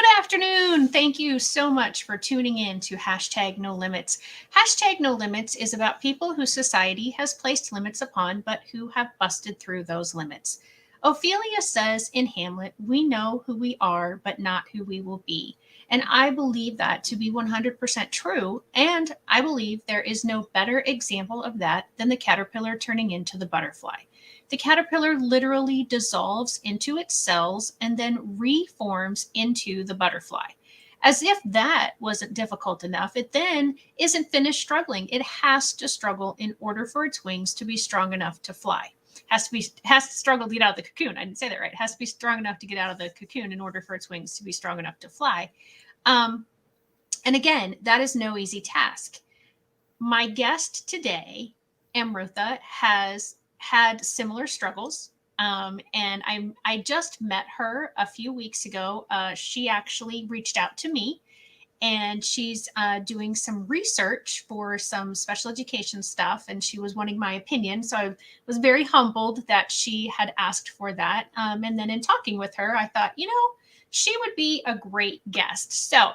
Good afternoon. Thank you so much for tuning in to Hashtag No Limits. Hashtag No Limits is about people whose society has placed limits upon, but who have busted through those limits. Ophelia says in Hamlet, "We know who we are, but not who we will be." And I believe that to be 100% true. And I believe there is no better example of that than the caterpillar turning into the butterfly. The caterpillar literally dissolves into its cells and then reforms into the butterfly. As if that wasn't difficult enough, it then isn't finished struggling. It has to struggle in order for its wings to be strong enough to fly. Has to struggle to get out of the cocoon. I didn't say that right. It has to be strong enough to get out of the cocoon in order for its wings to be strong enough to fly. And again, that is no easy task. My guest today, Amrutha, has had similar struggles. And I just met her a few weeks ago. She actually reached out to me, and she's doing some research for some special education stuff, and she was wanting my opinion. So I was very humbled that she had asked for that. And then in talking with her, I thought, she would be a great guest. So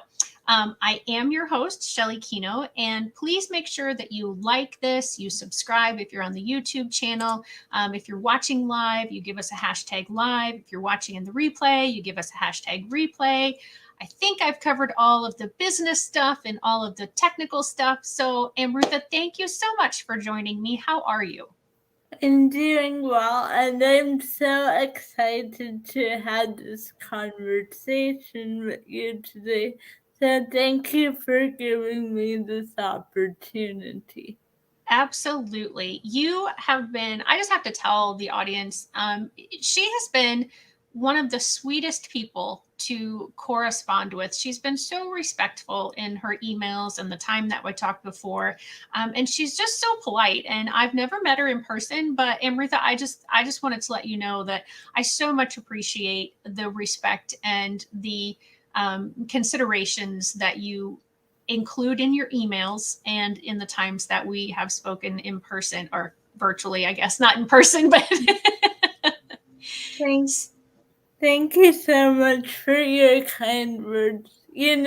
I am your host, Shelly Kino, and please make sure that you like this, you subscribe if you're on the YouTube channel. If you're watching live, you give us a hashtag live. If you're watching in the replay, you give us a hashtag replay. I think I've covered all of the business stuff and all of the technical stuff. So, Amrutha, thank you so much for joining me. How are you? I'm doing well, and I'm so excited to have this conversation with you today. So thank you for giving me this opportunity. Absolutely. You have been, I just have to tell the audience, she has been one of the sweetest people to correspond with. She's been so respectful in her emails and the time that we talked before. And she's just so polite. And I've never met her in person, but Amrutha, I just wanted to let you know that I so much appreciate the respect and the considerations that you include in your emails and in the times that we have spoken in person or virtually, I guess, not in person, but Thank you so much for your kind words. Even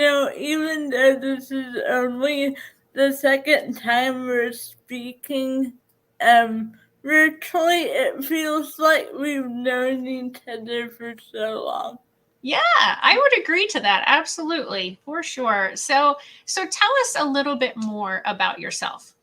though this is only the second time we're speaking virtually, it feels like we've known each other for so long. Yeah, I would agree to that. Absolutely, for sure. So tell us a little bit more about yourself.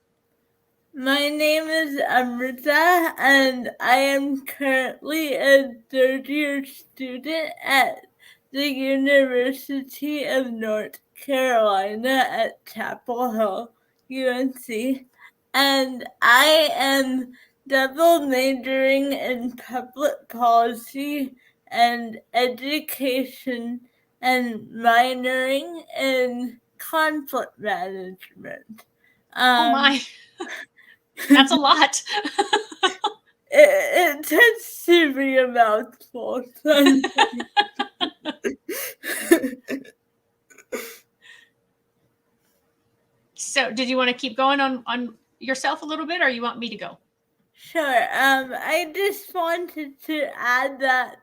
My name is Amrutha, and I am currently a third-year student at the University of North Carolina at Chapel Hill, UNC, and I am double majoring in public policy and education and minoring in conflict management. Oh my, that's a lot. It tends to be a mouthful. So did you want to keep going on yourself a little bit, or you want me to go? Sure. I just wanted to add that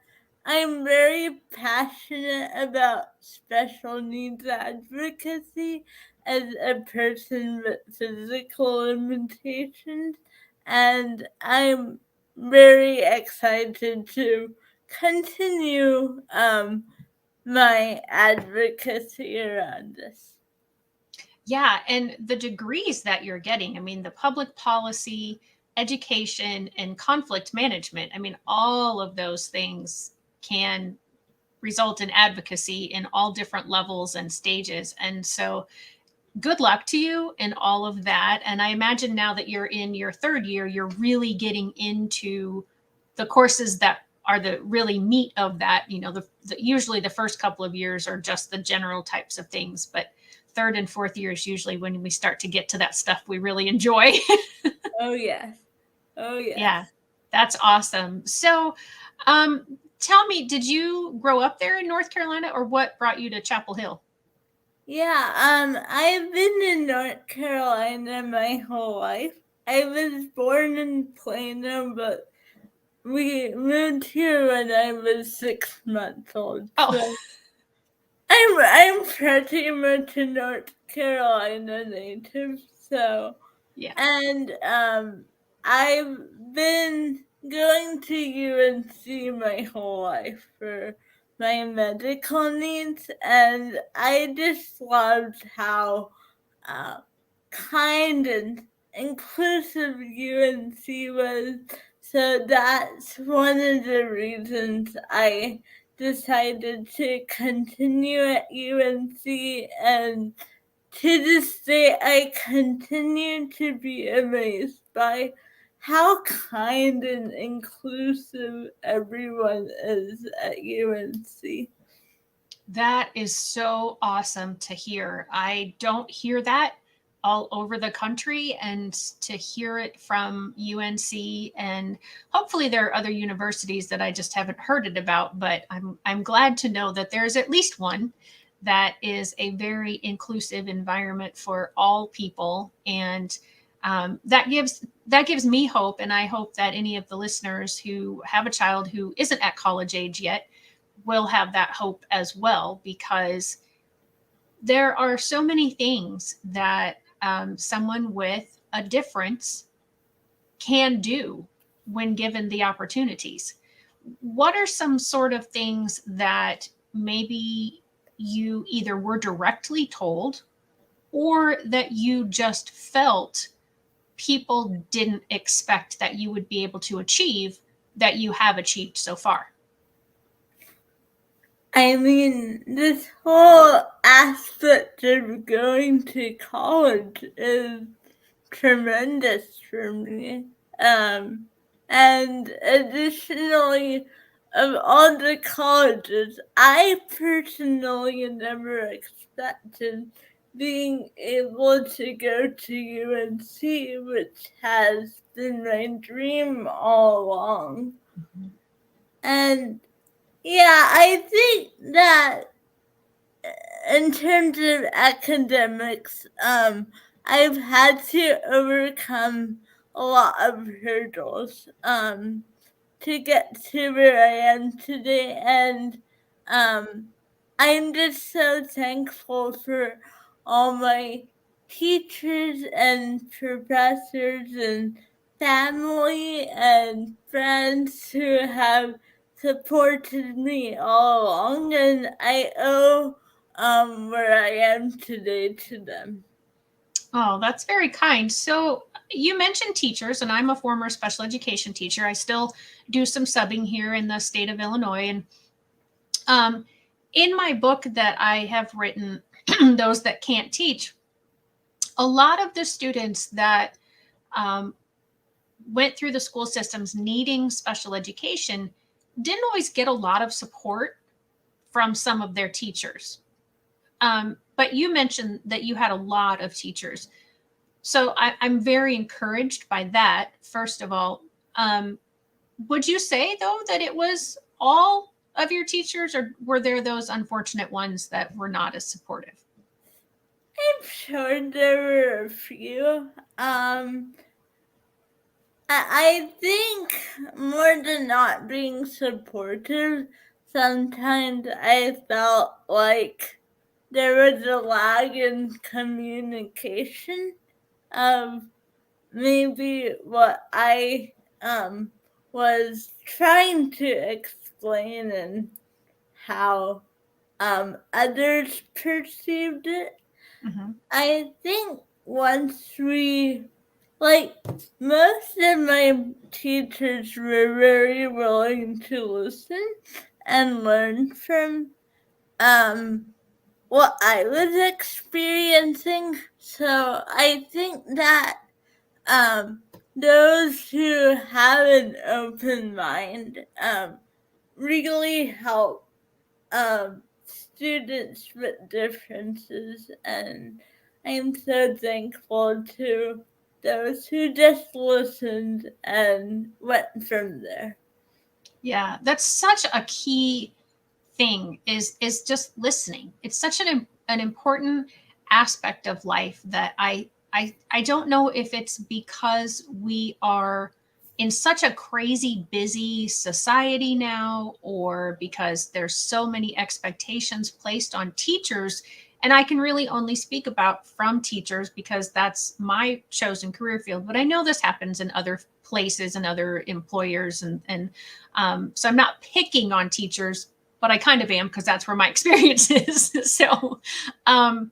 I'm very passionate about special needs advocacy as a person with physical limitations, and I'm very excited to continue my advocacy around this. Yeah, and the degrees that you're getting, I mean, the public policy, education, and conflict management, I mean, all of those things can result in advocacy in all different levels and stages. And so, good luck to you in all of that. And I imagine now that you're in your third year, you're really getting into the courses that are the really meat of that. Usually the first couple of years are just the general types of things, but third and fourth year is usually when we start to get to that stuff we really enjoy. Oh yes. Oh yes. Yeah, that's awesome. So, tell me, did you grow up there in North Carolina, or what brought you to Chapel Hill? Yeah, I've been in North Carolina my whole life. I was born in Plano, but we moved here when I was 6 months old. Oh, So I'm pretty much a North Carolina native, so Yeah. and I've been going to UNC my whole life for my medical needs, and I just loved how uh, kind and inclusive UNC was. So that's one of the reasons I decided to continue at UNC, and to this day I continue to be amazed by how kind and inclusive everyone is at UNC. That is so awesome to hear. I don't hear that all over the country, and to hear it from UNC, and hopefully there are other universities that I just haven't heard it about, but I'm glad to know that there's at least one that is a very inclusive environment for all people. And that gives me hope, and I hope that any of the listeners who have a child who isn't at college age yet will have that hope as well, because there are so many things that someone with a difference can do when given the opportunities. What are some sort of things that maybe you either were directly told or that you just felt people didn't expect that you would be able to achieve, that you have achieved so far? I mean, this whole aspect of going to college is tremendous for me. Um, and additionally, of all the colleges, I personally never expected being able to go to UNC, which has been my dream all along. And yeah, I think that in terms of academics, I've had to overcome a lot of hurdles to get to where I am today, and um, I'm just so thankful for all my teachers and professors and family and friends who have supported me all along, and I owe where I am today to them. Oh, that's very kind. So you mentioned teachers, and I'm a former special education teacher. I still do some subbing here in the state of Illinois. And um, in my book that I have written, Those That Can't Teach, a lot of the students that um, went through the school systems needing special education didn't always get a lot of support from some of their teachers. But you mentioned that you had a lot of teachers. So I'm very encouraged by that, first of all. Um, would you say, though, that it was all of your teachers, or were there those unfortunate ones that were not as supportive? I'm sure there were a few. I think more than not being supportive, sometimes I felt like there was a lag in communication of maybe what I was trying to explain and how others perceived it. Mm-hmm. I think once we, like, most of my teachers were very willing to listen and learn from um what I was experiencing. So I think that um those who have an open mind really help students with differences, and I'm so thankful to those who just listened and went from there. Yeah, that's such a key thing, is just listening. It's such an important aspect of life that I don't know if it's because we are in such a crazy busy society now, or because there's so many expectations placed on teachers, and I can really only speak about from teachers because that's my chosen career field, but I know this happens in other places and other employers, and so I'm not picking on teachers, but I kind of am because that's where my experience is. So I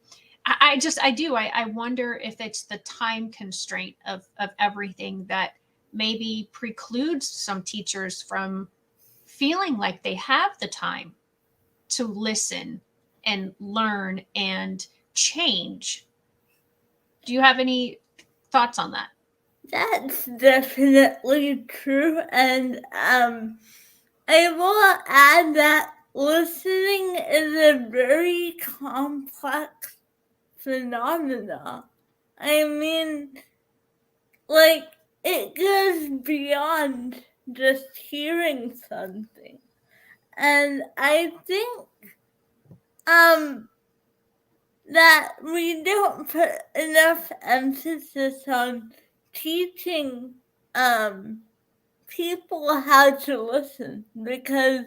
wonder if it's the time constraint of everything that maybe precludes some teachers from feeling like they have the time to listen and learn and change. Do you have any thoughts on that? That's definitely true, and I will add that listening is a very complex phenomena. I mean, like, it goes beyond just hearing something. And I think um that we don't put enough emphasis on teaching um people how to listen, because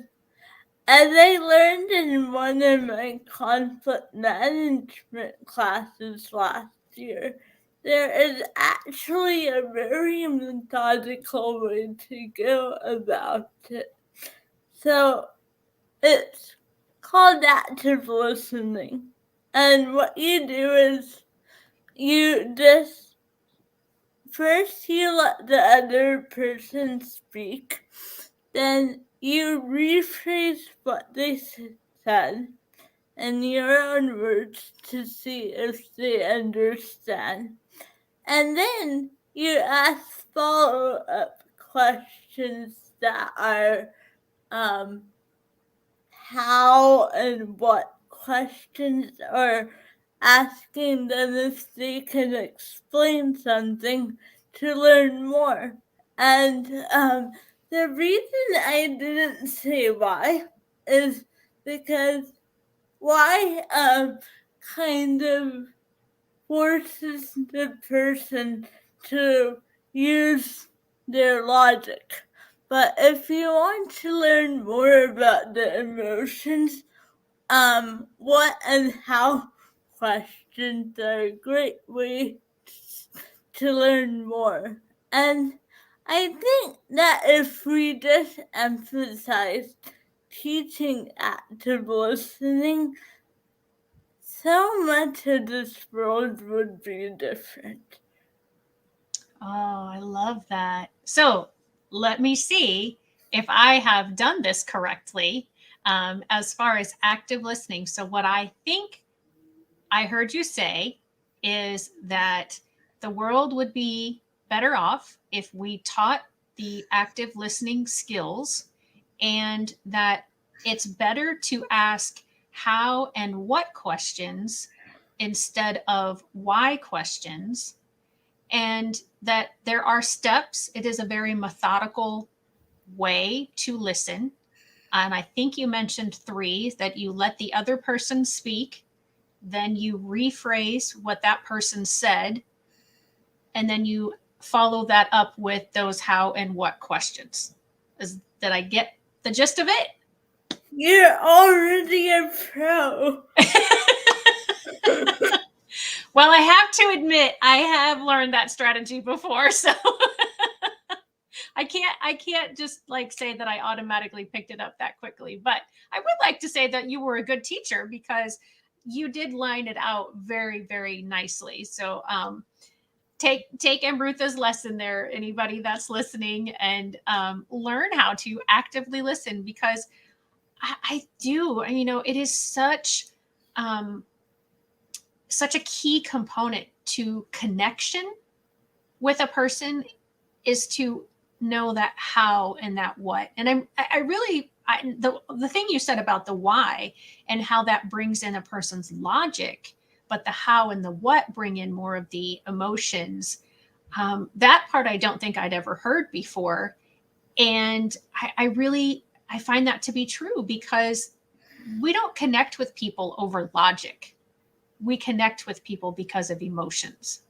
as I learned in one of my conflict management classes last year, there is actually a very methodical way to go about it. So it's called active listening. And what you do is you just first you let the other person speak, then you rephrase what they said in your own words to see if they understand. And then you ask follow up questions that are um, how and what questions, or asking them if they can explain something to learn more. And the reason I didn't say why is because why kind of forces the person to use their logic. But if you want to learn more about the emotions, what and how questions are a great way to learn more. And I think that if we just emphasize teaching active listening, so much of this world would be different. Oh, I love that. So let me see if I have done this correctly as far as active listening. So, what I think I heard you say is that the world would be better off if we taught the active listening skills, and that it's better to ask how and what questions instead of why questions, and that there are steps. It is a very methodical way to listen. And I think you mentioned three: that you let the other person speak, then you rephrase what that person said, and then you follow that up with those how and what questions. Did I get the gist of it? You're already a pro. Well, I have to admit I have learned that strategy before, so I can't just like say that I automatically picked it up that quickly. But I would like to say that you were a good teacher because you did line it out very, very nicely. So take Amrutha's lesson there, anybody that's listening, and learn how to actively listen, because I do, it is um, such a key component to connection with a person, is to know that how and that what. And I really, the thing you said about the why and how that brings in a person's logic, but the how and the what bring in more of the emotions. That part I don't think I'd ever heard before, and I find that to be true, because we don't connect with people over logic. We connect with people because of emotions.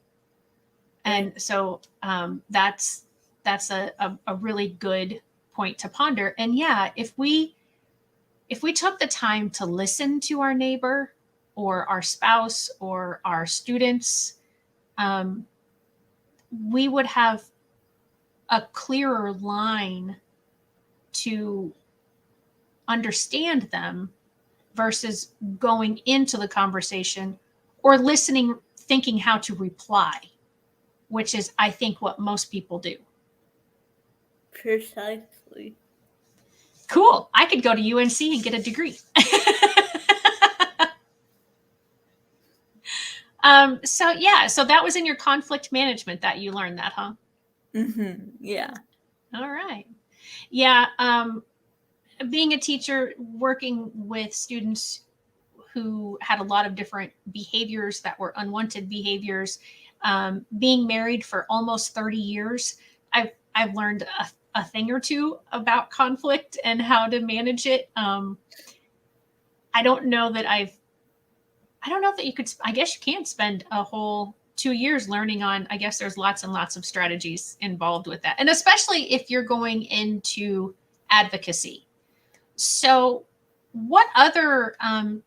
And so that's that's a really good point to ponder. And yeah, if we took the time to listen to our neighbor or our spouse or our students, um, we would have a clearer line to understand them versus going into the conversation or listening, thinking how to reply, which is, I think, what most people do. Precisely. Cool. I could go to UNC and get a degree. So yeah, so that was in your conflict management that you learned that, huh? Yeah. All right. Yeah. Being a teacher, working with students who had a lot of different behaviors that were unwanted behaviors, being married for almost 30 years, I've learned a thing or two about conflict and how to manage it. I don't know that I don't know that you could, I guess you can spend a whole 2 years learning on, I guess there's lots and lots of strategies involved with that. And especially if you're going into advocacy. So, what other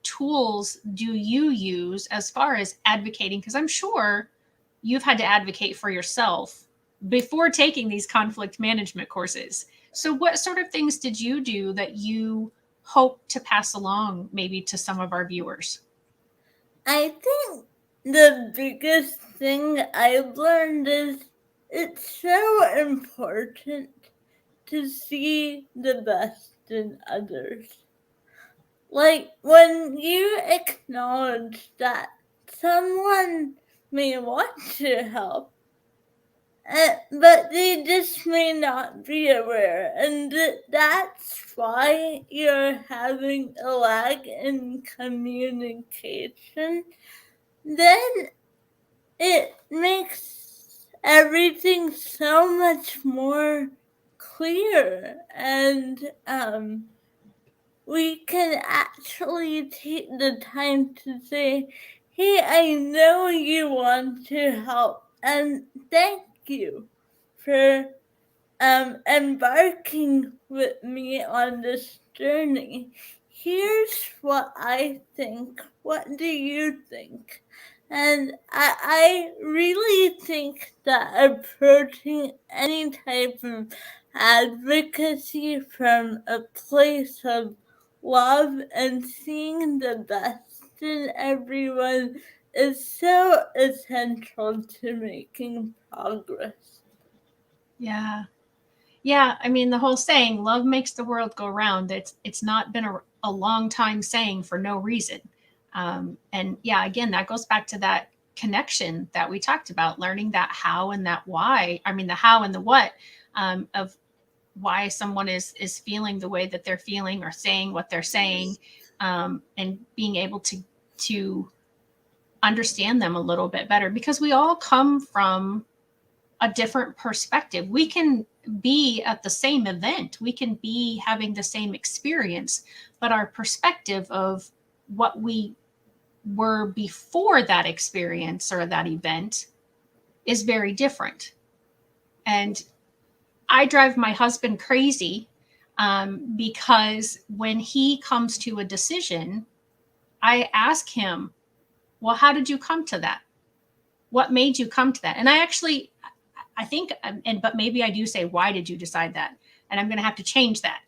tools do you use as far as advocating? Because I'm sure you've had to advocate for yourself before taking these conflict management courses. So, what sort of things did you do that you hope to pass along maybe to some of our viewers? I think the biggest thing I've learned is it's so important to see the best in others. Like when you acknowledge that someone may want to help, but they just may not be aware, and that's why you're having a lag in communication, then it makes everything so much more clear, and we can actually take the time to say, hey, I know you want to help, and thank you for embarking with me on this journey. Here's what I think. What do you think? And I really think that approaching any type of advocacy from a place of love and seeing the best in everyone is so essential to making progress. Yeah. Yeah, I mean the whole saying "love makes the world go round." It's not been a long time saying for no reason. And yeah, again, that goes back to that connection that we talked about, learning that how and that why. I mean, the how and the what of why someone is feeling the way that they're feeling or saying what they're saying, and being able to understand them a little bit better because we all come from a different perspective. We can be at the same event, we can be having the same experience, but our perspective of what we were before that experience or that event is very different. And I drive my husband crazy because when he comes to a decision, I ask him, well, how did you come to that? What made you come to that? And I think, and but maybe I do say, why did you decide that? And I'm going to have to change that.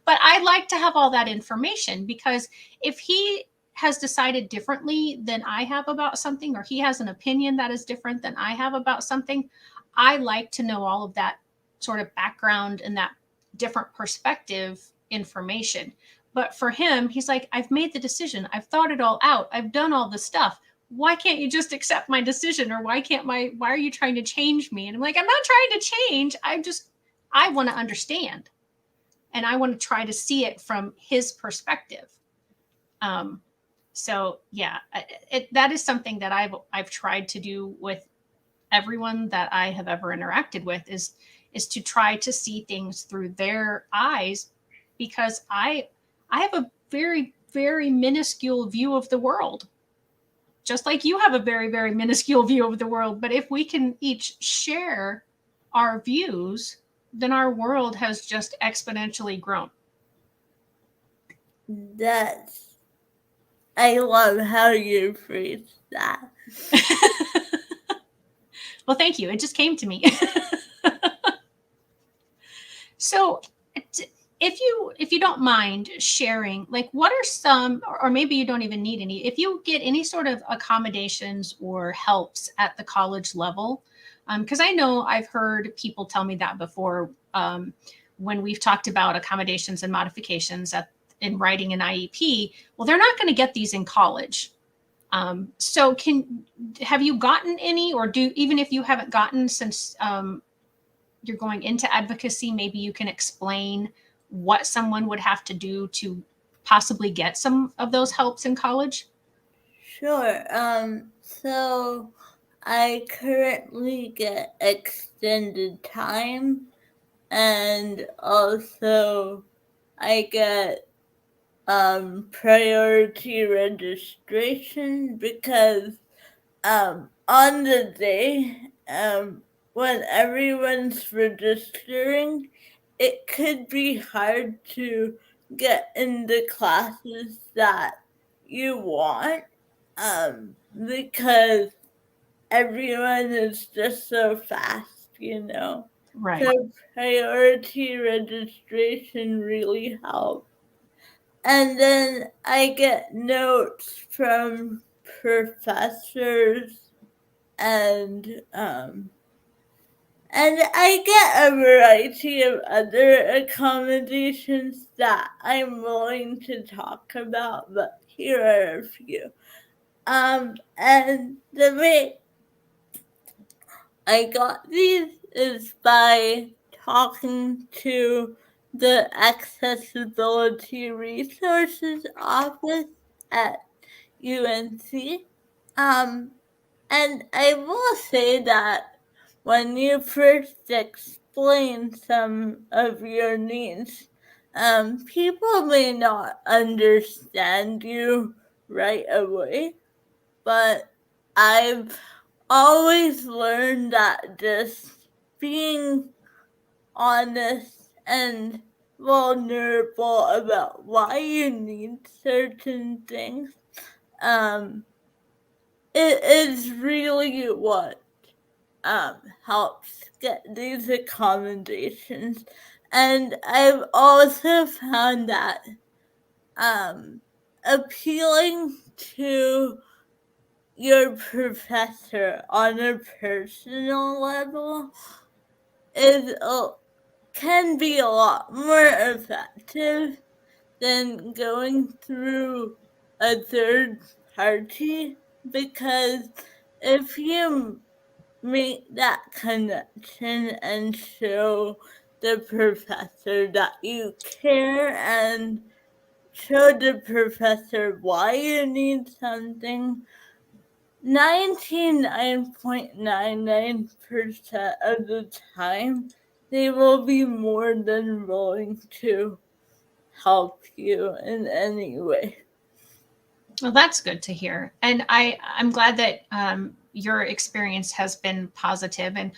But I like to have all that information because if he has decided differently than I have about something, or he has an opinion that is different than I have about something, I like to know all of that sort of background and that different perspective information. But for him, he's like, I've made the decision. I've thought it all out. I've done all the stuff. Why can't you just accept my decision? Or why are you trying to change me? And I'm like, I'm not trying to change. I want to understand. And I want to try to see it from his perspective. Um, so yeah, that is something that I've tried to do with everyone that I have ever interacted with is to try to see things through their eyes because I have a very, very minuscule view of the world, just like you have a very, very minuscule view of the world. But if we can each share our views, then our world has just exponentially grown. That's, I love how you phrase that. Well, thank you. It just came to me. So, if you don't mind sharing, like, what are some, or maybe you don't even need any, if you get any sort of accommodations or helps at the college level, because I know I've heard people tell me that before, when we've talked about accommodations and modifications in writing an IEP. Well, they're not going to get these in college. So, have you gotten any, or do, even if you haven't gotten, since you're going into advocacy, maybe you can explain what someone would have to do to possibly get some of those helps in college? Sure. So I currently get extended time, and also I get priority registration because on the day when everyone's registering, it could be hard to get in the classes that you want because everyone is just so fast, you know. Right. So priority registration really helps. And then I get notes from professors, and I get a variety of other accommodations that I'm willing to talk about, but here are a few. And the way I got these is by talking to the Accessibility Resources Office at UNC. Um, and I will say that when you first explain some of your needs, people may not understand you right away, but I've always learned that just being honest and vulnerable about why you need certain things, um, it is really what helps get these accommodations. And I've also found that um, appealing to your professor on a personal level is can be a lot more effective than going through a third party, because if you make that connection and show the professor that you care and show the professor why you need something, 99.99% of the time, they will be more than willing to help you in any way. Well, that's good to hear, and I'm glad that your experience has been positive, and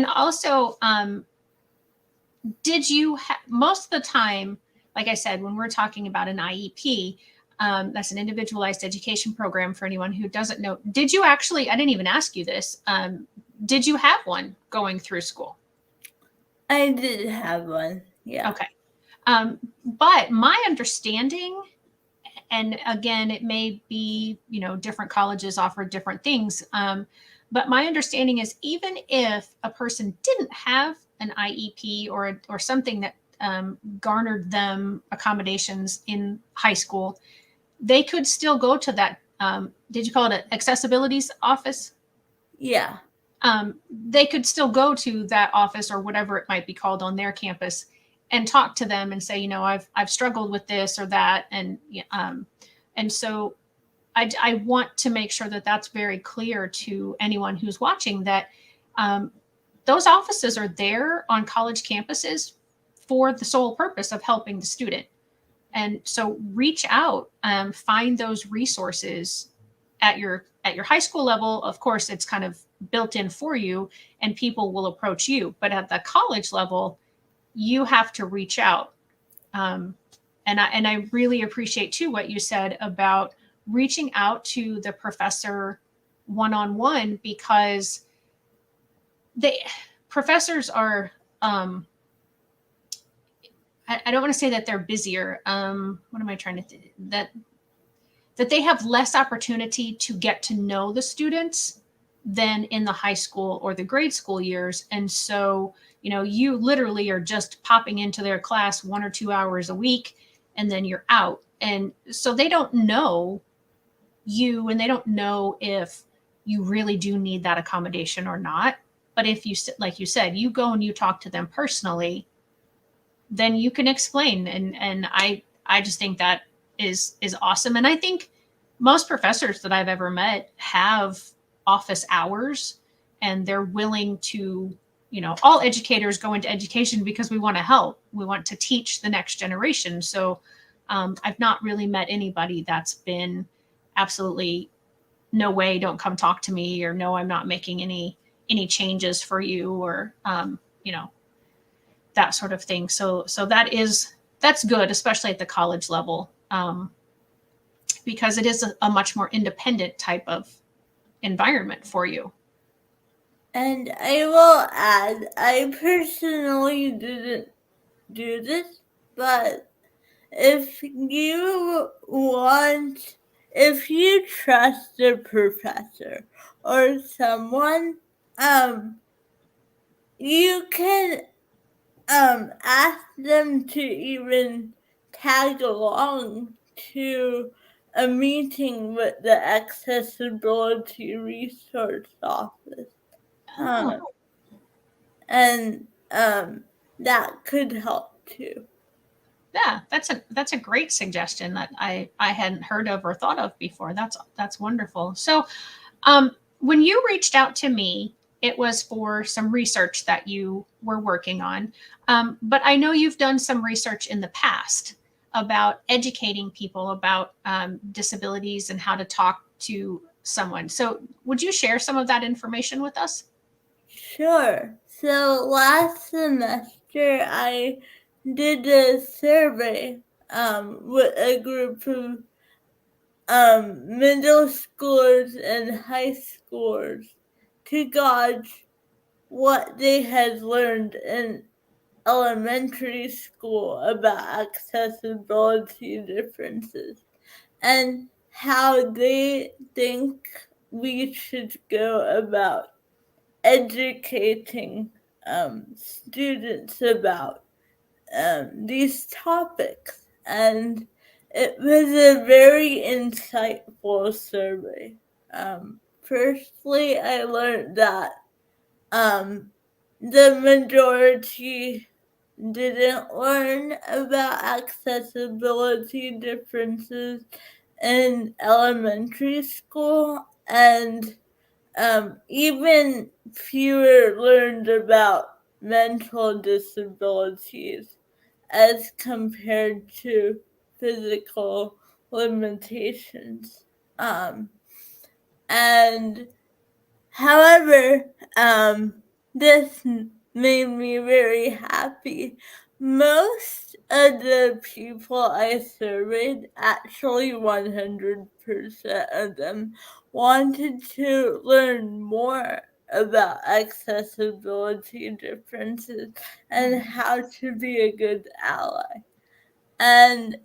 also, did you most of the time, like I said, when we're talking about an IEP, that's an individualized education program, for anyone who doesn't know, did you actually, I didn't even ask you this, did you have one going through school? I did have one, yeah. Okay. But my understanding, and again, it may be, different colleges offer different things. But my understanding is, even if a person didn't have an IEP, or something that garnered them accommodations in high school, they could still go to that. Did you call it an accessibilities office? Yeah. They could still go to that office, or whatever it might be called on their campus, and talk to them and say, I've struggled with this or that, and so I want to make sure that that's very clear to anyone who's watching, that those offices are there on college campuses for the sole purpose of helping the student. And so reach out, find those resources, at your high school level, of course, it's kind of built in for you, and people will approach you. But at the college level, you have to reach out. Um, and I really appreciate too what you said about reaching out to the professor one on one, because they professors are I don't want to say that they're busier. What am I trying to that they have less opportunity to get to know the students than in the high school or the grade school years. And so, you literally are just popping into their class 1 or 2 hours a week, and then you're out. And so they don't know you, and they don't know if you really do need that accommodation or not. But if you, like you said, you go and you talk to them personally, then you can explain. And I just think that is awesome. And I think most professors that I've ever met have office hours, and they're willing to, all educators go into education because we want to help, we want to teach the next generation. So I've not really met anybody that's been absolutely no way, don't come talk to me, or no, I'm not making any changes for you, or that sort of thing. So that's good, especially at the college level, because it is a much more independent type of environment for you. And I will add, I personally didn't do this, but if you want, if you trust a professor or someone, you can ask them to even tag along to a meeting with the accessibility resource office. Oh, Um, and that could help too. yeah, that's a great suggestion that I hadn't heard of or thought of before. That's wonderful. So when you reached out to me, it was for some research that you were working on. But I know you've done some research in the past about educating people about disabilities and how to talk to someone. So would you share some of that information with us? Sure. So last semester I did a survey with a group of middle schoolers and high schoolers to gauge what they had learned in elementary school about accessibility differences and how they think we should go about educating students about these topics. And it was a very insightful survey. Firstly, I learned that um, the majority didn't learn about accessibility differences in elementary school, and even fewer learned about mental disabilities as compared to physical limitations. And however, this made me very happy. Most of the people I surveyed, actually 100% of them, wanted to learn more about accessibility differences and how to be a good ally. And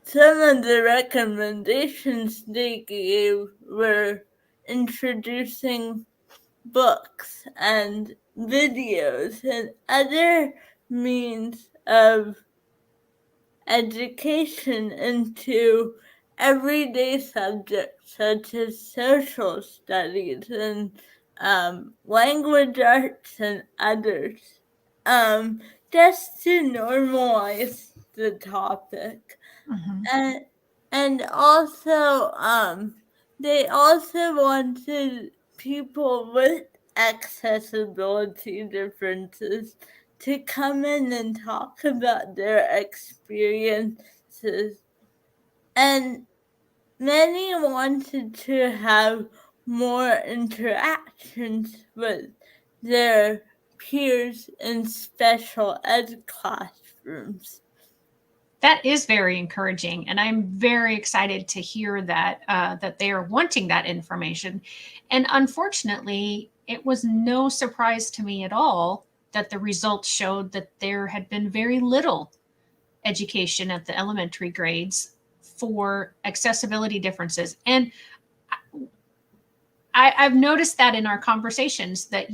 some of the recommendations they gave were introducing books and videos and other means of education into everyday subjects such as social studies and language arts and others, just to normalize the topic. Mhm. and and also they also wanted people with accessibility differences to come in and talk about their experiences. And many wanted to have more interactions with their peers in special ed classrooms. That is very encouraging, and I'm very excited to hear that that they are wanting that information. And unfortunately, it was no surprise to me at all that the results showed that there had been very little education at the elementary grades for accessibility differences. And I've noticed that in our conversations that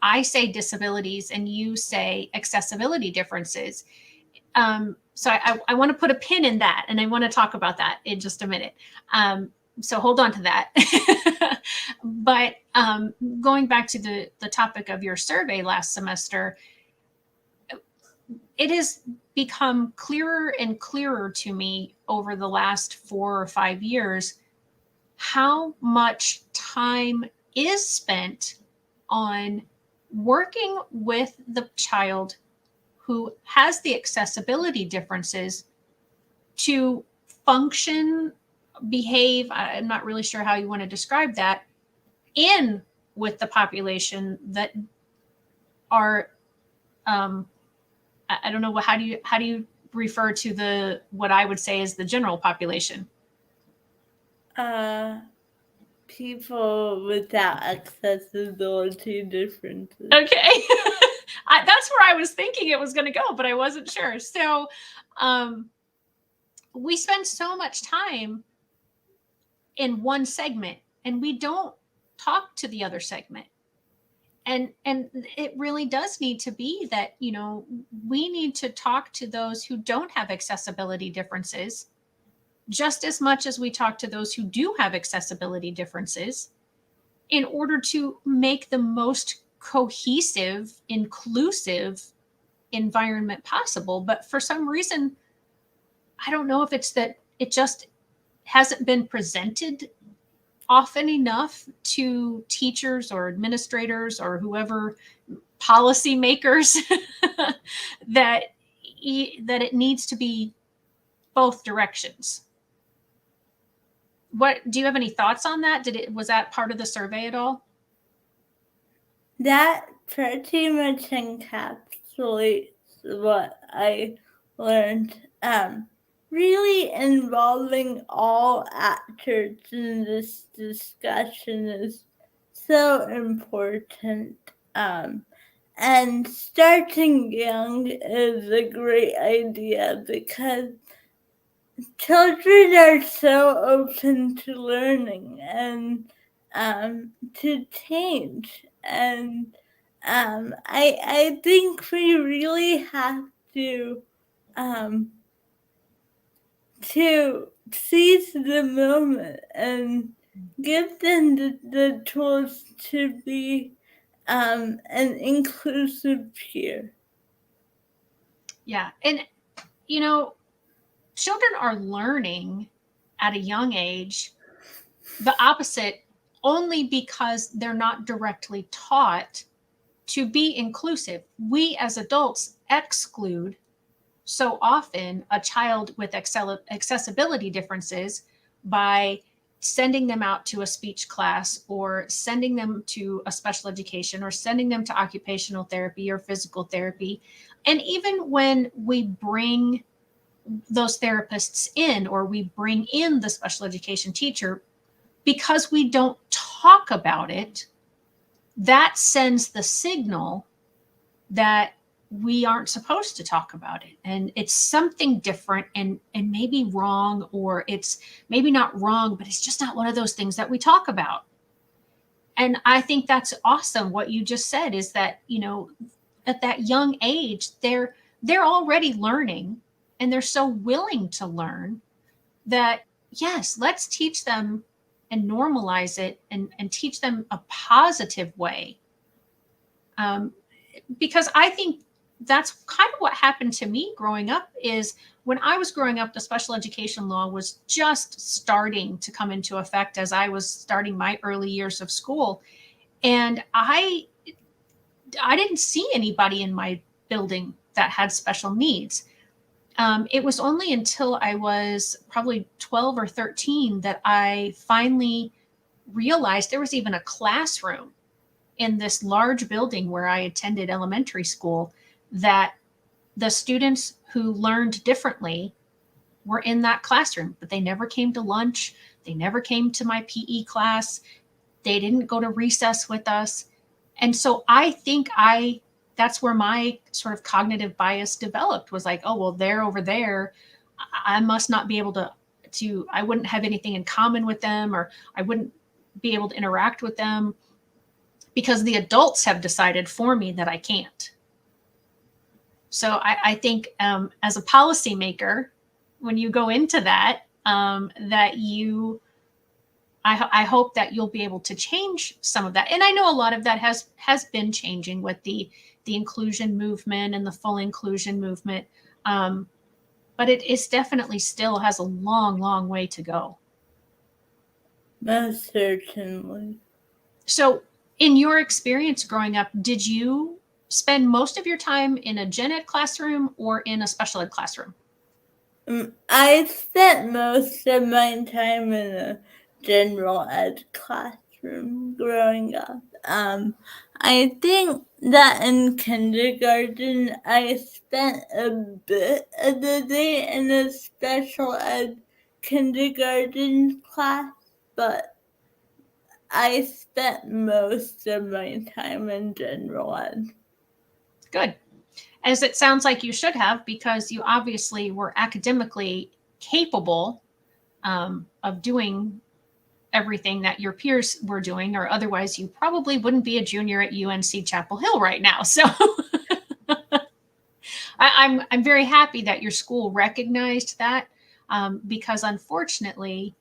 I say disabilities and you say accessibility differences. So I want to put a pin in that, and I want to talk about that in just a minute. So hold on to that. But going back to the topic of your survey last semester, it has become clearer and clearer to me over the last 4 or 5 years how much time is spent on working with the child who has the accessibility differences to function, behave. I'm not really sure how you want to describe that in with the population that are, I don't know, how do you refer to the, what I would say is the general population? People without accessibility differences. Okay. That's where I was thinking it was going to go, but I wasn't sure. So we spend so much time in one segment and we don't talk to the other segment. And it really does need to be that, we need to talk to those who don't have accessibility differences just as much as we talk to those who do have accessibility differences in order to make the most cohesive, inclusive environment possible. But for some reason, I don't know if it's that it just hasn't been presented often enough to teachers or administrators or whoever, policymakers, that that it needs to be both directions. What do you have any thoughts on that? Was that part of the survey at all? That pretty much encapsulates what I learned. Really involving all actors in this discussion is so important. And starting young is a great idea because children are so open to learning and to change. And I think we really have um, to seize the moment and give them the tools to be an inclusive peer. Yeah. And, children are learning at a young age the opposite only because they're not directly taught to be inclusive. We as adults exclude so often a child with accessibility differences by sending them out to a speech class or sending them to a special education or sending them to occupational therapy or physical therapy. And even when we bring those therapists in or we bring in the special education teacher, because we don't talk about it, that sends the signal that we aren't supposed to talk about it, and it's something different and maybe wrong, or it's maybe not wrong, but it's just not one of those things that we talk about. And I think that's awesome what you just said, is that, at that young age they're already learning, and they're so willing to learn that, yes, let's teach them and normalize it, and teach them a positive way. Because I think that's kind of what happened to me growing up. Is when I was growing up, the special education law was just starting to come into effect as I was starting my early years of school. And I didn't see anybody in my building that had special needs. It was only until I was probably 12 or 13 that I finally realized there was even a classroom in this large building where I attended elementary school, that the students who learned differently were in that classroom, but they never came to lunch. They never came to my PE class. They didn't go to recess with us. And so I think that's where my sort of cognitive bias developed, was like, oh, well, they're over there. I must not be able I wouldn't have anything in common with them, or I wouldn't be able to interact with them because the adults have decided for me that I can't. So I think as a policymaker, when you go into that, that I hope that you'll be able to change some of that. And I know a lot of that has been changing with the inclusion movement and the full inclusion movement. But it is definitely still has a long, long way to go. Most certainly. So, in your experience growing up, did you spend most of your time in a gen ed classroom or in a special ed classroom? I spent most of my time in a general ed classroom growing up. I think that in kindergarten I spent a bit of the day in a special ed kindergarten class, but I spent most of my time in general ed. Good. As it sounds like you should have, because you obviously were academically capable of doing everything that your peers were doing, or otherwise you probably wouldn't be a junior at UNC Chapel Hill right now. So I'm very happy that your school recognized that, because unfortunately,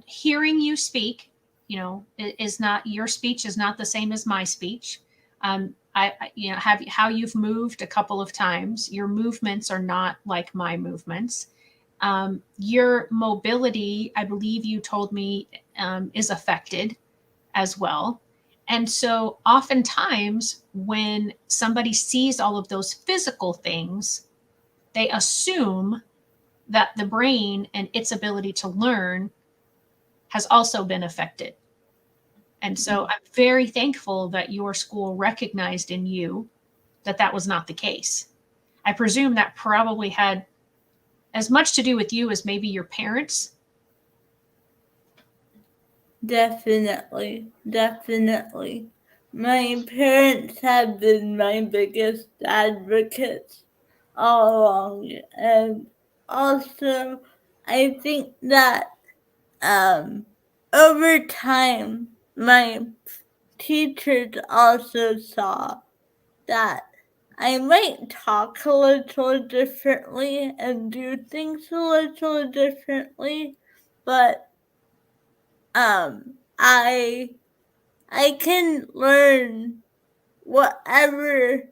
hearing you speak, is not, your speech is not the same as my speech. Have how you've moved a couple of times. Your movements are not like my movements. Your mobility, I believe you told me, is affected as well. And so oftentimes when somebody sees all of those physical things, they assume that the brain and its ability to learn has also been affected. And so I'm very thankful that your school recognized in you that that was not the case. I presume that probably had as much to do with you as maybe your parents. Definitely. My parents have been my biggest advocates all along, and also I think that over time my teachers also saw that I might talk a little differently and do things a little differently, but I can learn whatever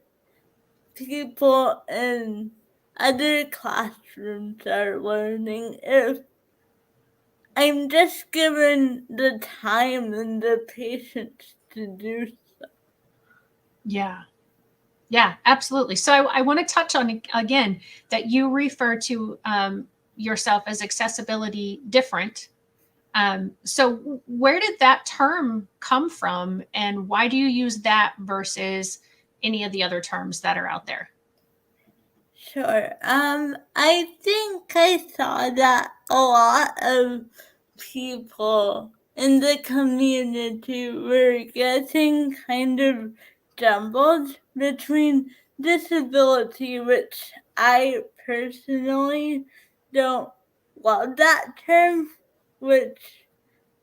people in other classrooms are learning if I'm just given the time and the patience to do so. Yeah. Yeah, absolutely. So I want to touch on again that you refer to yourself as accessibility different. So where did that term come from, and why do you use that versus any of the other terms that are out there? Sure. I think I saw that a lot of people in the community were getting kind of jumbled between disability, which I personally don't love that term, which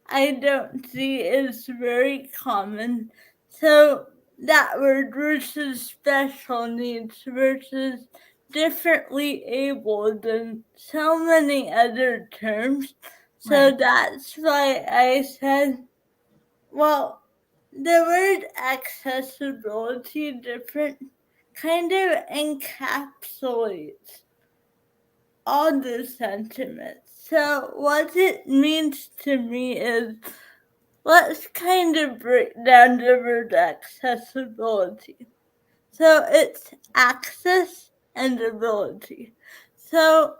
I don't see is very common. So that word versus special needs versus differently abled and so many other terms. So Right. that's why I said, well, the word accessibility different kind of encapsulates all the sentiments. So what it means to me is, let's kind of break down the word accessibility. So it's access and ability. So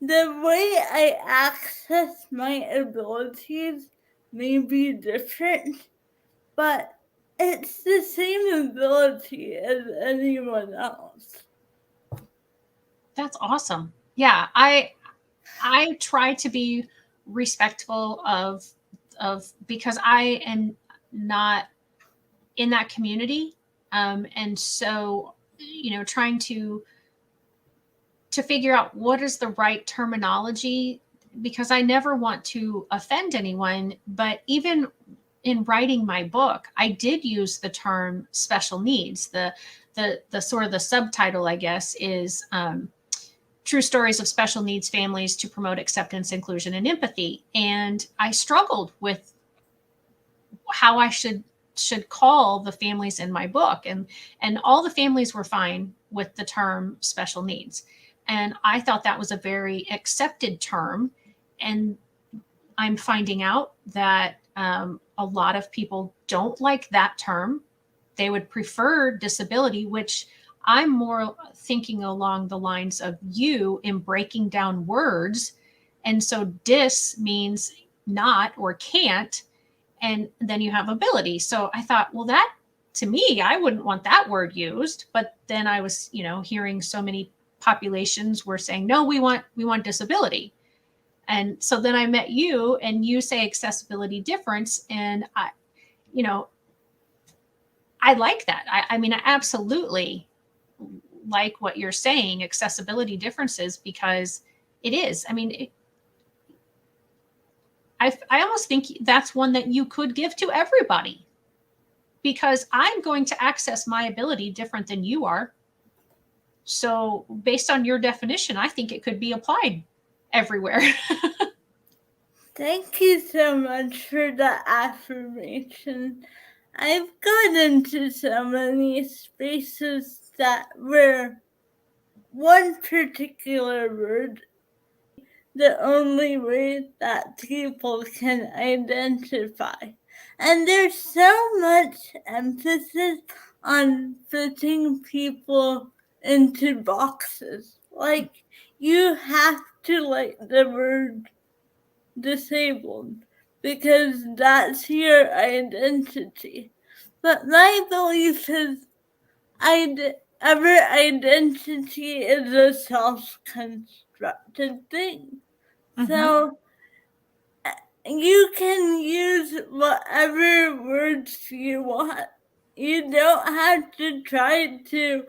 the way I access my abilities may be different, but it's the same ability as anyone else. That's awesome. Yeah, I try to be respectful of because I am not in that community, and so trying to figure out what is the right terminology, because I never want to offend anyone. But even in writing my book, I did use the term special needs. The sort of the subtitle, I guess, is true stories of special needs families to promote acceptance, inclusion, and empathy. And I struggled with how I should call the families in my book, and all the families were fine with the term special needs, and I thought that was a very accepted term. And I'm finding out that a lot of people don't like that term. They would prefer disability, which I'm more thinking along the lines of you in breaking down words. And so dis means not or can't, and then you have ability. So I thought, well, that, to me, I wouldn't want that word used. But then I was, hearing so many populations were saying, no, we want disability. And so then I met you, and you say accessibility difference, and you know, I like that. I mean, I absolutely like what you're saying, accessibility differences, because it is. I mean, I almost think that's one that you could give to everybody, because I'm going to access my ability different than you are. So, based on your definition, I think it could be applied everywhere. Thank you so much for the affirmation. I've got into so many spaces that where one particular word the only way that people can identify. And there's so much emphasis on fitting people into boxes. Like, you have to like the word disabled because that's your identity. But my belief is our identity is a self-constructed thing. Mm-hmm. So you can use whatever words you want. You don't have to try to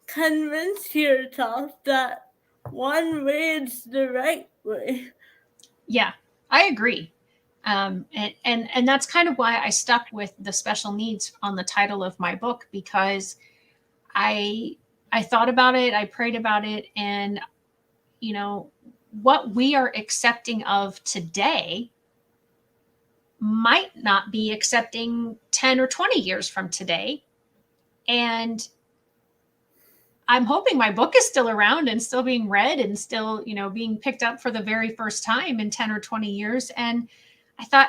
convince yourself that one way is the right way. Yeah, I agree. And that's kind of why I stuck with the special needs on the title of my book, because I I thought about it, I prayed about it, and you know what we are accepting of today might not be accepting 10 or 20 years from today. And I'm hoping my book is still around and still being read and still, being picked up for the very first time in 10 or 20 years. And I thought,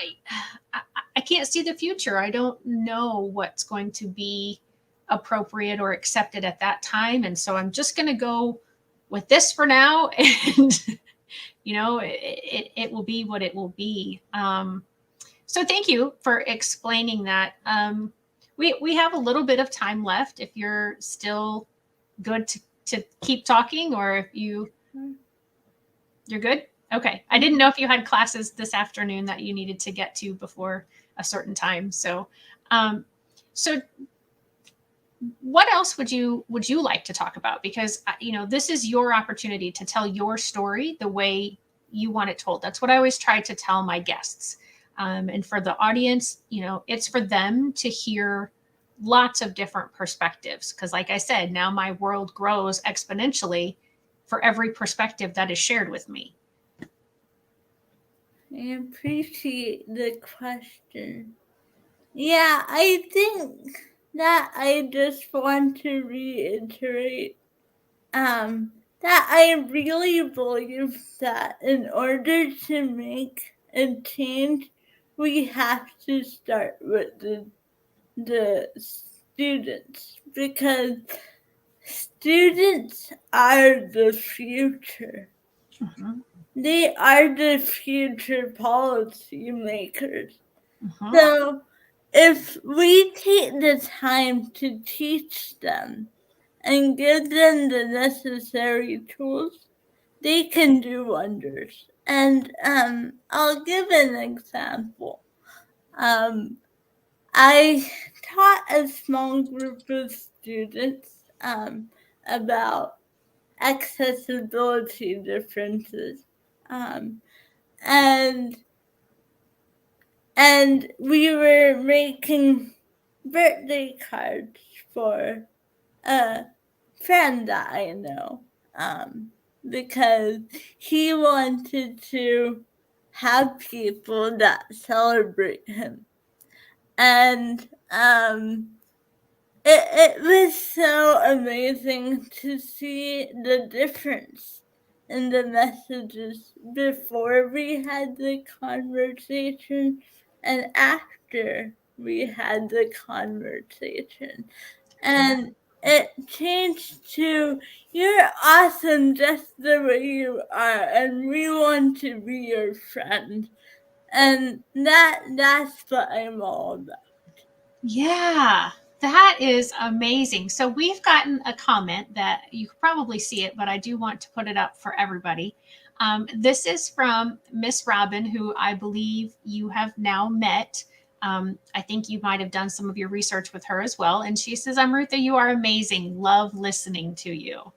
I can't see the future. I don't know what's going to be appropriate or accepted at that time. And so I'm just going to go with this for now. And, it will be what it will be. So thank you for explaining that. We have a little bit of time left if you're still good to keep talking, or if you're good. Okay. I didn't know if you had classes this afternoon that you needed to get to before a certain time. Um, so what else would you like to talk about? Because this is your opportunity to tell your story the way you want it told. That's what I always try to tell my guests. And for the audience, it's for them to hear lots of different perspectives. Because, like I said, now my world grows exponentially for every perspective that is shared with me. I appreciate the question. Yeah, I think that I just want to reiterate that I really believe that in order to make a change, we have to start with the students, because Students are the future. Mhm. They are the future policymakers. Mhm. So if we take the time to teach them and give them the necessary tools, they can do wonders. And I'll give an example. I taught a small group of students about accessibility differences, um, and we were making birthday cards for a friend that I know, because he wanted to have people that celebrate him. And it was so amazing to see the difference in the messages before we had the conversation and after we had the conversation. And it changed to, "You're awesome just the way you are, and we want to be your friend." And that's what I'm all about. Yeah, that is amazing. So we've gotten a comment that you could probably see it, but I do want to put it up for everybody. This is from Miss Robin, who I believe you have now met. I think you might have done some of your research with her as well. And she says, Amrutha, you are amazing. Love listening to you.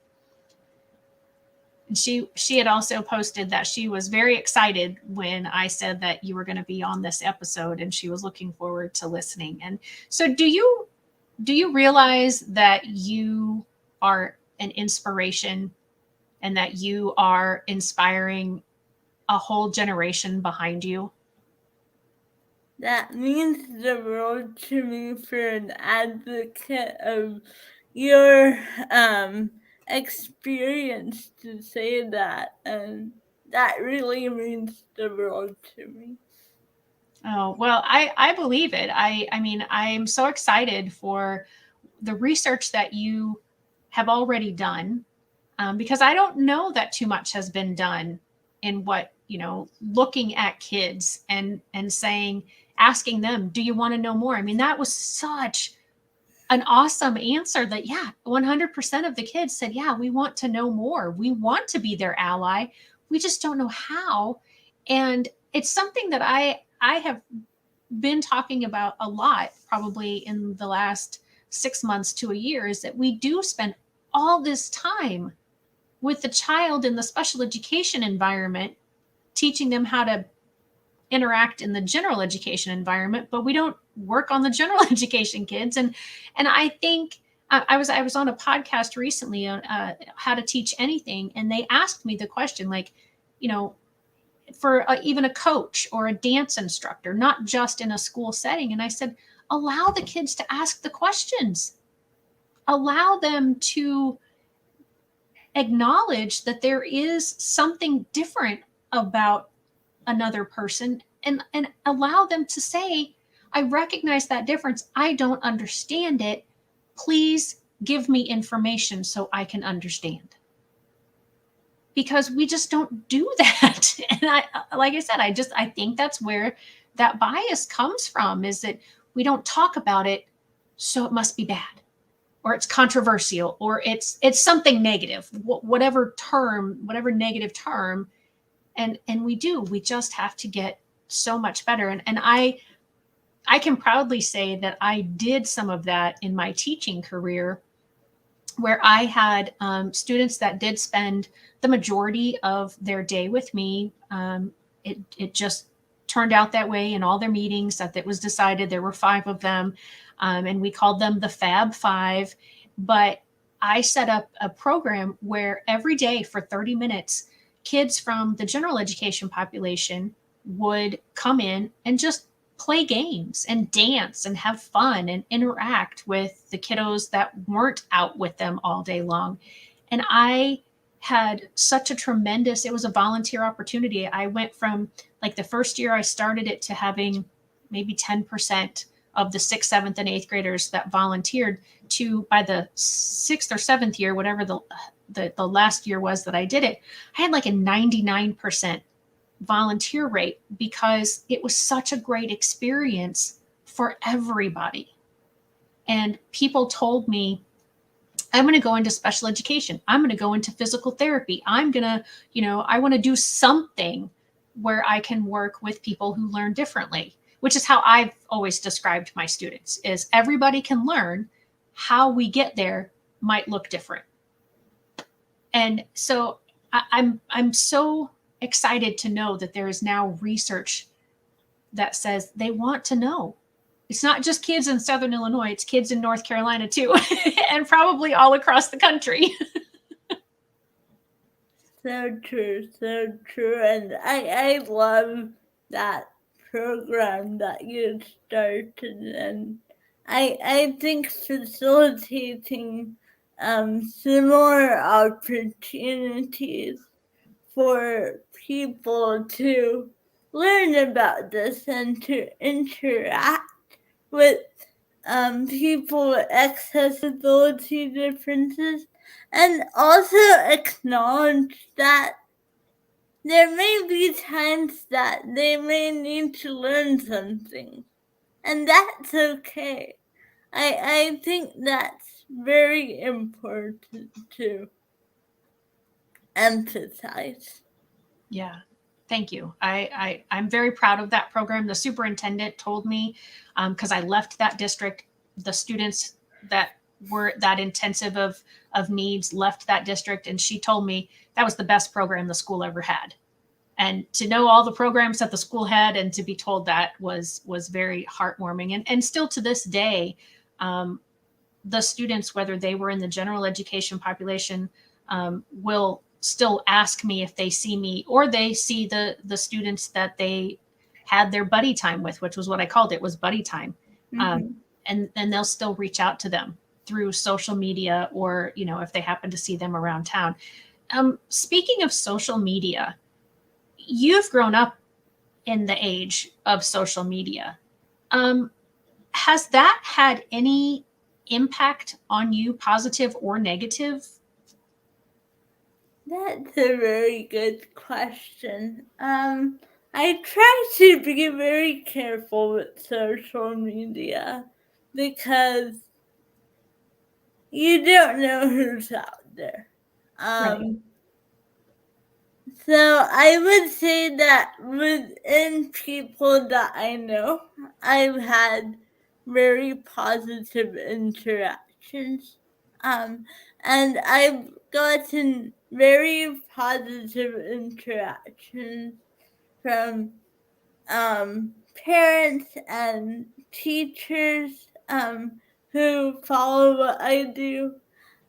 And she had also posted that she was very excited when I said that you were going to be on this episode, and she was looking forward to listening. And so do you realize that you are an inspiration and that you are inspiring a whole generation behind you? That means the world to me for an advocate of your experience to say that, and that really means the world to me. Oh, well, I believe it. I mean, I'm so excited for the research that you have already done, because I don't know that too much has been done in what, looking at kids and saying, asking them, do you want to know more? I mean, that was such an awesome answer that, yeah, 100% of the kids said, yeah, we want to know more. We want to be their ally. We just don't know how. And it's something that I have been talking about a lot, probably in the last 6 months to a year, is that we do spend all this time with the child in the special education environment, teaching them how to interact in the general education environment, but we don't work on the general education kids. And I think I was on a podcast recently on how to teach anything, and they asked me the question, like, you know, for even a coach or a dance instructor, not just in a school setting. And I said, allow the kids to ask the questions, allow them to acknowledge that there is something different about another person, and allow them to say, I recognize that difference, I don't understand it, please give me information so I can understand. Because we just don't do that. And I, like I said, I think that's where that bias comes from, is that we don't talk about it, so it must be bad, or it's controversial, or it's something negative, whatever negative term. And we just have to get so much better. And I can proudly say that I did some of that in my teaching career, where I had students that did spend the majority of their day with me. It just turned out that way in all their meetings, that it was decided there were 5 of them, and we called them the Fab Five. But I set up a program where every day for 30 minutes, kids from the general education population would come in and just play games and dance and have fun and interact with the kiddos that weren't out with them all day long. And I had such a tremendous, it was a volunteer opportunity. I went from, like, the first year I started it to having maybe 10% of the sixth, seventh, and eighth graders that volunteered to, by the sixth or seventh year, whatever the last year was that I did it, I had like a 99% volunteer rate because it was such a great experience for everybody. And people told me, I'm going to go into special education. I'm going to go into physical therapy. I'm going to, I want to do something where I can work with people who learn differently, which is how I've always described my students is everybody can learn. How we get there might look different. And so I'm so excited to know that there is now research that says they want to know. It's not just kids in Southern Illinois, it's kids in North Carolina too, and probably all across the country. So true, so true. And I love that program that you started. And I think facilitating similar opportunities for people to learn about this and to interact with people with accessibility differences, and also acknowledge that there may be times that they may need to learn something, and that's okay. I think that's very important to emphasize. Yeah. Thank you. I'm very proud of that program. The superintendent told me, because I left that district, the students that were that intensive of needs left that district, and she told me that was the best program the school ever had. And to know all the programs that the school had and to be told that was very heartwarming. And still to this day, the students, whether they were in the general education population, will still ask me if they see me or they see the students that they had their buddy time with, which was what I called it, was buddy time. Mhm. And they'll still reach out to them through social media, or if they happen to see them around town. Speaking of social media, you've grown up in the age of social media. Um, has that had any impact on you, positive or negative? That's a very good question. I try to be very careful with social media because you don't know who's out there. Right. Um, so I would say that within people that I know, I've had very positive interactions. Um, and I've gotten very positive interactions from parents and teachers who follow what I do.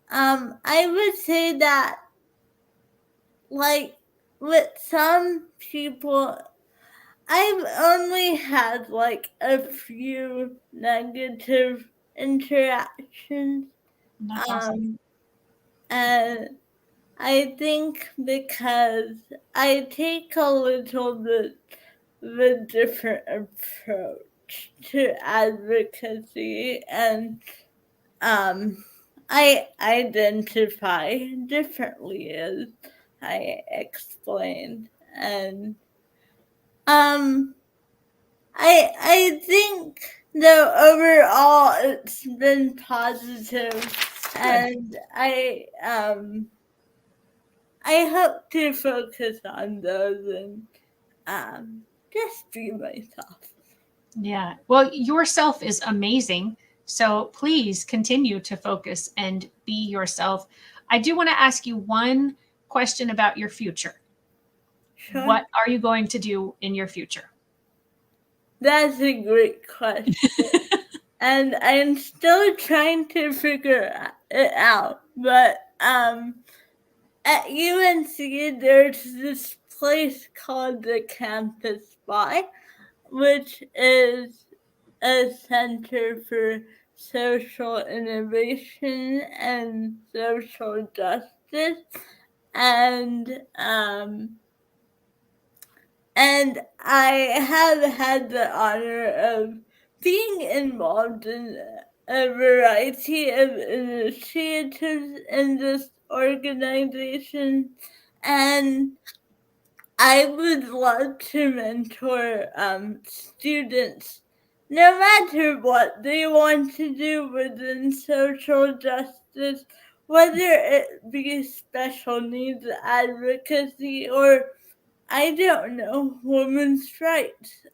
I would say that, like, with some people, I've only had like a few negative interactions. That's awesome. Um, and I think because I take a little bit of a different approach to advocacy, and I identify differently, as I explained. And um I think though overall it's been positive, Good. and I hope to focus on those and just be myself. Yeah. Well, yourself is amazing. So please continue to focus and be yourself. I do want to ask you one question about your future. Sure. What are you going to do in your future? That's a great question. And I'm still trying to figure it out. But at UNC, there's this place called the Campus Y, which is a center for social innovation and social justice. And I have had the honor of being involved in a variety of initiatives in this organization, and I would love to mentor students no matter what they want to do within social justice, whether it be special needs advocacy or, I don't know, women's rights.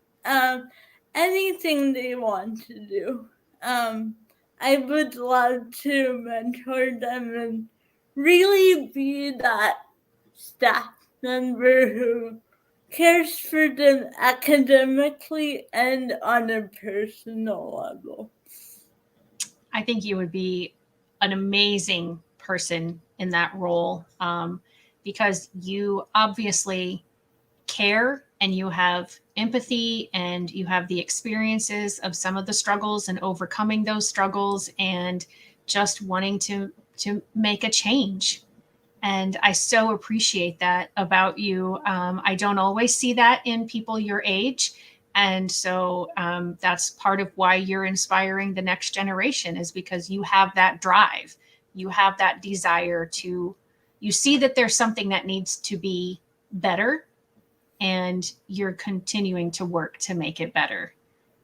Anything they want to do. Um, I would love to mentor them and really be that staff member who cares for them academically and on a personal level. I think you would be an amazing person in that role, because you obviously care and you have empathy and you have the experiences of some of the struggles and overcoming those struggles and just wanting to make a change. And I so appreciate that about you. I don't always see that in people your age. And so that's part of why you're inspiring the next generation, is because you have that drive. You have that desire to, you see that there's something that needs to be better, and you're continuing to work to make it better.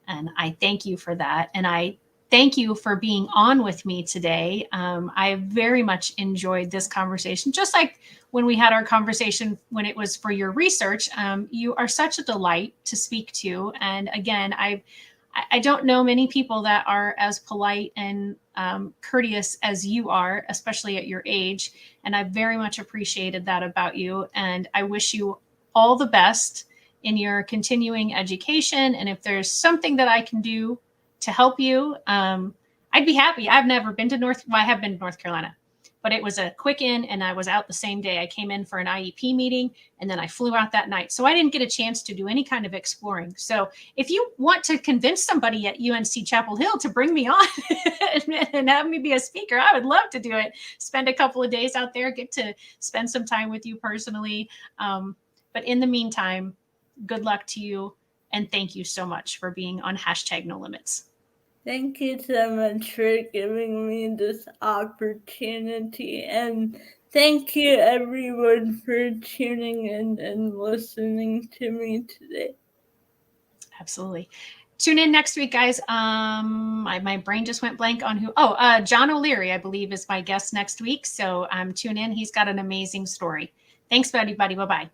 And I thank you for that. And I thank you for being on with me today. I very much enjoyed this conversation, just like when we had our conversation when it was for your research. You are such a delight to speak to. And again, I don't know many people that are as polite and courteous as you are, especially at your age. And I very much appreciated that about you. And I wish you all the best in your continuing education. And if there's something that I can do to help you, I'd be happy. I've never been to I have been to North Carolina, but it was a quick in and I was out the same day. I came in for an IEP meeting and then I flew out that night. So I didn't get a chance to do any kind of exploring. So if you want to convince somebody at UNC Chapel Hill to bring me on and have me be a speaker, I would love to do it. Spend a couple of days out there, get to spend some time with you personally. But in the meantime, good luck to you. And thank you so much for being on #NoLimits. Thank you so much for giving me this opportunity, and thank you everyone for tuning in and listening to me today. Absolutely. Tune in next week, guys. My brain just went blank on who. John O'Leary, I believe, is my guest next week. So tune in. He's got an amazing story. Thanks, everybody. Bye-bye.